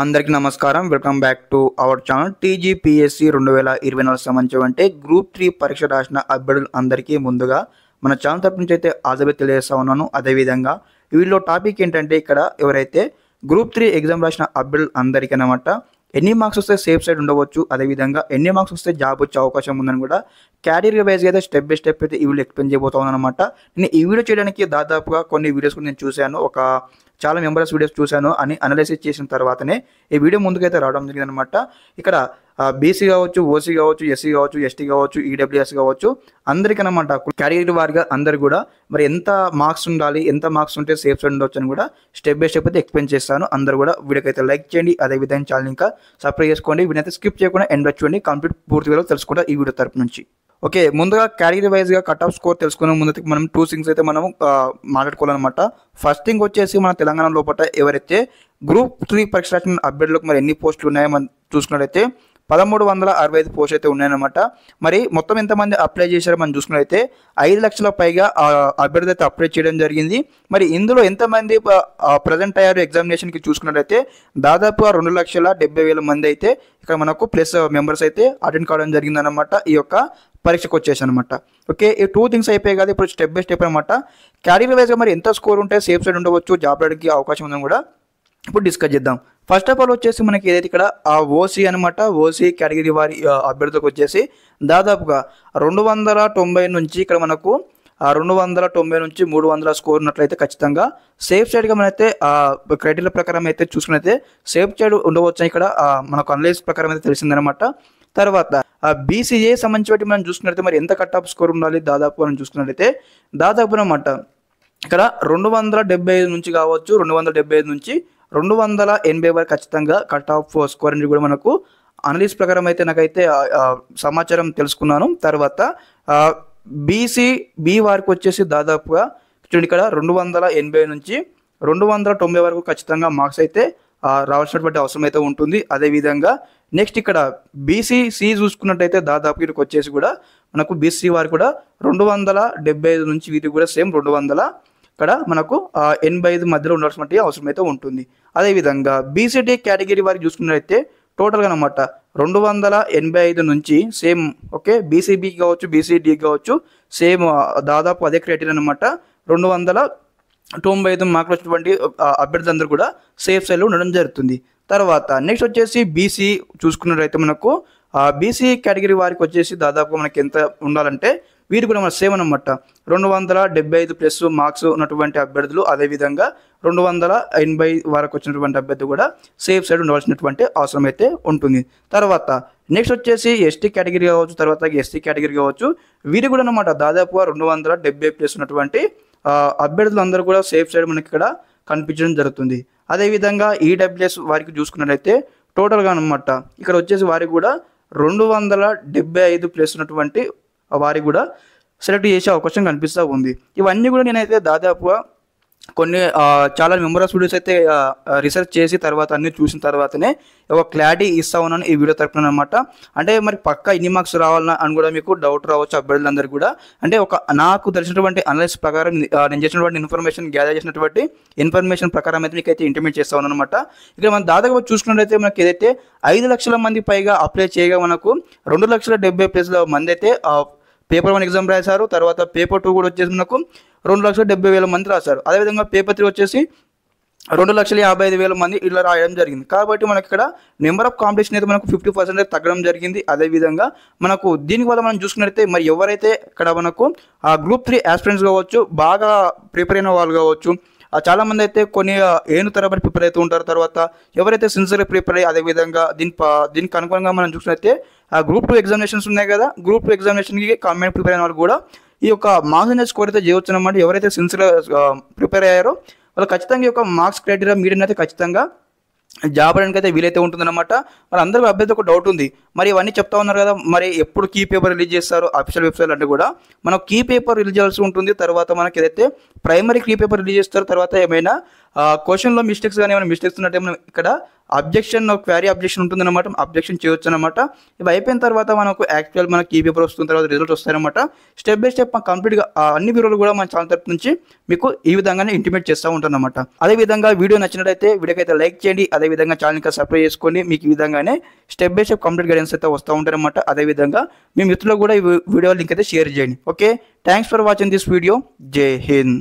అందరికీ నమస్కారం. Welcome back to our channel. TGPSC 2024 సంబంధించి గ్రూప్ 3 పరీక్ష రాసిన అభ్యర్థులు అందరికీ ముందుగా మన ఛానల్ తరపు నుంచి అయితే ఆజాబీ తెలియజేస్తా ఉన్నాను. అదేవిధంగా వీళ్ళలో టాపిక్ ఏంటంటే ఇక్కడ ఎవరైతే గ్రూప్ 3 ఎగ్జామ్ రాసిన అభ్యర్థులు అందరికీ అనమాట ఎన్ని మార్క్స్ వస్తే సేఫ్ సైడ్ ఉండవచ్చు, అదేవిధంగా ఎన్ని మార్క్స్ వస్తే జాబ్ వచ్చే అవకాశం ఉందని కూడా కేటగిరీ వైజ్గా అయితే స్టెప్ బై స్టెప్ అయితే ఈ వీడియో ఎక్స్ప్లెయిన్ చేయబోతున్నాను అనమాట. నేను ఈ వీడియో చేయడానికి దాదాపుగా కొన్ని వీడియోస్ కూడా నేను చూశాను, చాలా మెంబర్స్ వీడియోస్ చూశాను అని అనలైసిస్ చేసిన తర్వాతనే ఈ వీడియో ముందుకైతే రావడం జరిగింది అనమాట. ఇక్కడ బీసీ కావచ్చు, ఓసీ కావచ్చు, ఎస్సీ కావచ్చు, ఎస్టీ కావచ్చు, ఈడబ్ల్యూఎస్ కావచ్చు, అందరికనమాట కేటగిరీ వారిగా అందరు కూడా మరి ఎంత మార్క్స్ ఉండాలి, ఎంత మార్క్స్ ఉంటే సేఫ్ సైడ్ ఉండొచ్చు అని కూడా స్టెప్ బై స్టెప్ అయితే ఎక్స్ప్లెయిన్ చేస్తాను. అందరూ కూడా వీడియోకి అయితే లైక్ చేయండి, అదేవిధంగా ఛానల్ ఇంకా సబ్స్క్రైబ్ చేసుకోండి. వీడియో అయితే స్కిప్ చేయకుండా ఎండ్ చూడండి, కంప్లీట్ పూర్తిగా తెలుసుకుంటా ఈ వీడియో తరపు నుంచి. ఓకే, ముందుగా కేటగిరీ వైజ్గా కట్ ఆఫ్ స్కోర్ తెలుసుకునే ముందు మనం 2 థింగ్స్ అయితే మనం మాట్లాడుకోవాలన్నమాట. ఫస్ట్ థింగ్ వచ్చేసి మన తెలంగాణ లోపల ఎవరైతే గ్రూప్ 3 పరీక్ష రాసిన అభ్యర్థులకు మరి ఎన్ని పోస్టులు ఉన్నాయో మనం చూసుకున్నట్లయితే 1365 పోస్టులు అయితే ఉన్నాయన్నమాట. మరి మొత్తం ఎంతమంది అప్లై చేశారో మనం చూసుకున్నట్లయితే 5 లక్షల పైగా అభ్యర్థులు అయితే అప్లై చేయడం జరిగింది. మరి ఇందులో ఎంతమంది ప్రజెంట్ అయ్యారు ఎగ్జామినేషన్కి చూసుకున్నట్లయితే దాదాపుగా 2,70,000 మంది అయితే ఇక్కడ మనకు ప్లస్ మెంబర్స్ అయితే అటెండ్ కావడం జరిగిందన్నమాట ఈ యొక్క పరీక్షకు వచ్చేసి అనమాట. ఓకే, ఈ 2 థింగ్స్ అయిపోయాయి కదా. ఇప్పుడు స్టెప్ బై స్టెప్ అనమాట కేటగిరీ వైజ్గా మరి ఎంత స్కోర్ ఉంటే సేఫ్ సైడ్ ఉండవచ్చు, జాబ్ రావడానికి అవకాశం ఉందని కూడా ఇప్పుడు డిస్కస్ చేద్దాం. ఫస్ట్ ఆఫ్ ఆల్ వచ్చేసి మనకి ఏదైతే ఇక్కడ ఓసీ అనమాట, ఓసీ కేటగిరీ వారి అభ్యర్థులకు వచ్చేసి దాదాపుగా 290 నుంచి ఇక్కడ మనకు 290 నుంచి 300 స్కోర్ ఉన్నట్లయితే ఖచ్చితంగా సేఫ్ సైడ్గా మనైతే క్రైటీరియా ప్రకారం అయితే చూసుకున్నైతే సేఫ్ సైడ్ ఉండవచ్చు. ఇక్కడ మనకు అనలైజ్ ప్రకారం అయితే తెలిసిందనమాట. తర్వాత బీసీఏ సంబంధించి మనం చూసుకున్నట్లయితే మరి ఎంత కట్ ఆఫ్ స్కోర్ ఉండాలి దాదాపు మనం చూసుకున్నట్లయితే దాదాపు అనమాట ఇక్కడ 275 నుంచి కావచ్చు, 275 నుంచి 280 వరకు ఖచ్చితంగా కట్ ఆఫ్ స్కోర్ అనేది కూడా మనకు అనలిస్ట్ ప్రకారం అయితే నాకైతే సమాచారం తెలుసుకున్నాను. తర్వాత బీ వారికి వచ్చేసి దాదాపుగా చూడండి ఇక్కడ 280 నుంచి 290 వరకు ఖచ్చితంగా మార్క్స్ అయితే రావాల్సినటువంటి అవసరం అయితే ఉంటుంది. అదేవిధంగా నెక్స్ట్ ఇక్కడ బీసీసీ చూసుకున్నట్టయితే దాదాపు వీటికి వచ్చేసి కూడా మనకు బీసీ వారు కూడా 275 నుంచి వీటికి కూడా సేమ్ 200 ఇక్కడ మనకు 85 మధ్యలో ఉండాల్సినటువంటి అవసరం అయితే ఉంటుంది. అదేవిధంగా బీసీడీ కేటగిరీ వారికి చూసుకున్నట్లయితే టోటల్గా అనమాట 285 నుంచి సేమ్ ఓకే బీసీబీ కావచ్చు, బీసీడీ కావచ్చు, సేమ్ దాదాపు అదే క్రైటీరియా అనమాట 295 మార్కులు వచ్చినటువంటి అభ్యర్థులందరూ కూడా సేఫ్ సైడ్లో ఉండడం జరుగుతుంది. తర్వాత నెక్స్ట్ వచ్చేసి బీసీ చూసుకున్నట్లయితే మనకు బీసీ కేటగిరీ వారికి వచ్చేసి దాదాపుగా మనకి ఎంత ఉండాలంటే వీరు కూడా మన సేమ్ అనమాట 275 ప్లస్ మార్క్స్ ఉన్నటువంటి అభ్యర్థులు, అదేవిధంగా 280 వరకు వచ్చినటువంటి అభ్యర్థి కూడా సేఫ్ సైడ్ ఉండవలసినటువంటి అవసరం అయితే ఉంటుంది. తర్వాత నెక్స్ట్ వచ్చేసి ఎస్టీ కేటగిరీ కావచ్చు, తర్వాత ఎస్సీ కేటగిరీ కావచ్చు, వీరు కూడా అనమాట దాదాపుగా 270 ప్లస్ ఉన్నటువంటి అభ్యర్థులు అందరూ కూడా సేఫ్ సైడ్ మనకి ఇక్కడ కనిపించడం జరుగుతుంది. అదేవిధంగా ఈడబ్ల్యూఎస్ వారికి చూసుకున్నట్లయితే టోటల్గా అనమాట ఇక్కడ వచ్చేసి వారికి కూడా 275 ప్లస్ ఉన్నటువంటి వారికి కూడా సెలెక్ట్ చేసే అవకాశం కనిపిస్తూ ఉంది. ఇవన్నీ కూడా నేనైతే దాదాపుగా కొన్ని చాలా మెంబర్స్ వీడియోస్ అయితే రీసెర్చ్ చేసి తర్వాత అన్ని చూసిన తర్వాతనే ఒక క్లారిటీ ఇస్తా ఉన్నాను ఈ వీడియో తరపున అనమాట. అంటే మరి పక్కా ఇన్ని మార్క్స్ రావాలన్నా అని కూడా మీకు డౌట్ రావచ్చు అభ్యర్థులందరూ కూడా. అంటే నాకు తెలిసినటువంటి అనలైస్ ప్రకారం నేను చేసినటువంటి ఇన్ఫర్మేషన్ గ్యాదర్ చేసినటువంటి ఇన్ఫర్మేషన్ ప్రకారం అయితే మీకైతే ఇంటిమేట్ చేస్తా ఉన్నాను అనమాట. ఇక్కడ మనం దాదాపు చూసుకున్నట్లయితే మనకి ఏదైతే 5 లక్షల మంది పైగా అప్లై చేయగా మనకు 2,70,000 మంది అయితే పేపర్ 1 ఎగ్జామ్ రాశారు. తర్వాత పేపర్ 2 కూడా వచ్చేసి మనకు 2,70,000 మంది రాశారు. అదేవిధంగా పేపర్ 3 వచ్చేసి 2,55,000 మంది ఇలా రాయడం జరిగింది. కాబట్టి మనకి ఇక్కడ నెంబర్ ఆఫ్ కాంపిటీషన్ అయితే మనకు 50% తగ్గడం జరిగింది. అదేవిధంగా మనకు దీనివల్ల మనం చూసుకున్నట్లయితే మరి ఎవరైతే ఇక్కడ మనకు గ్రూప్ 3 ఆస్పిరెంట్స్ కావచ్చు, బాగా ప్రిపేర్ అయిన వాళ్ళు కావచ్చు, చాలామంది అయితే కొన్ని ఏను తరబడి ప్రిపేర్ అవుతూ ఉంటారు. తర్వాత ఎవరైతే సిన్సియర్గా ప్రిపేర్ అయ్యి అదేవిధంగా దీనికి అనుగుణంగా మనం చూసినట్లయితే గ్రూప్ 2 ఎగ్జామినేషన్స్ ఉన్నాయి కదా, గ్రూప్ 2 ఎగ్జామినేషన్కి కాంబినేట్ ప్రిపేర్ అయిన వాళ్ళు కూడా ఈ యొక్క మార్క్స్ స్కోర్ అయితే చేయవచ్చు అన్నమాట. ఎవరైతే సిన్సియర్గా ప్రిపేర్ అయ్యారో వాళ్ళు ఖచ్చితంగా ఈ యొక్క మార్క్స్ క్రైటీరియా మీడియం అయితే ఖచ్చితంగా జాబ్ రావడానికి అయితే వీలైతే ఉంటుందన్నమాట. మరి అందరికీ అభ్యర్థి ఒక డౌట్ ఉంది, మరి ఇవన్నీ చెప్తా ఉన్నారు కదా, మరి ఎప్పుడు కీ పేపర్ రిలీజ్ చేస్తారు అఫీషియల్ వెబ్సైట్ అంటే కూడా మనం కీ పేపర్ రిలీజ్ చేయాల్సి ఉంటుంది. తర్వాత మనకి ఏదైతే ప్రైమరీ కీ పేపర్ రిలీజ్ చేస్తారు, తర్వాత ఏమైనా క్వశ్చన్లో మిస్టేక్స్ కానీ ఏమైనా మిస్టేక్స్ ఉన్నట్టు మనం ఇక్కడ క్వారీ అబ్జెక్షన్ ఉంటుందన్నమాట. అబ్జెక్షన్ చేయొచ్చు అనమాట. ఇవి అయిపోయిన తర్వాత మనకు యాక్చువల్ మన కీ పేపర్ వస్తున్న తర్వాత రిజల్ట్ వస్తాయన్నమాట. స్టెప్ బై స్టెప్ కంప్లీట్గా అన్ని వివరాలు కూడా మన ఛానల్ తరపు నుంచి మీకు ఈ విధంగానే ఇంటిమేట్ చేస్తూ ఉంటాను అనమాట. అదేవిధంగా వీడియో నచ్చినట్లయితే వీడియోకైతే లైక్ చేయండి. అదేవిధంగా ఛానల్కి సబ్స్క్రైబ్ చేసుకోండి. మీకు ఈ విధంగానే step by step complete guidance అయితే వస్తూ ఉంటారన్నమాట. అదేవిధంగా మీ మిత్రులకు కూడా ఈ వీడియో లింక్ అయితే షేర్ చేయండి. Okay, thanks for watching this video. జై హింద్.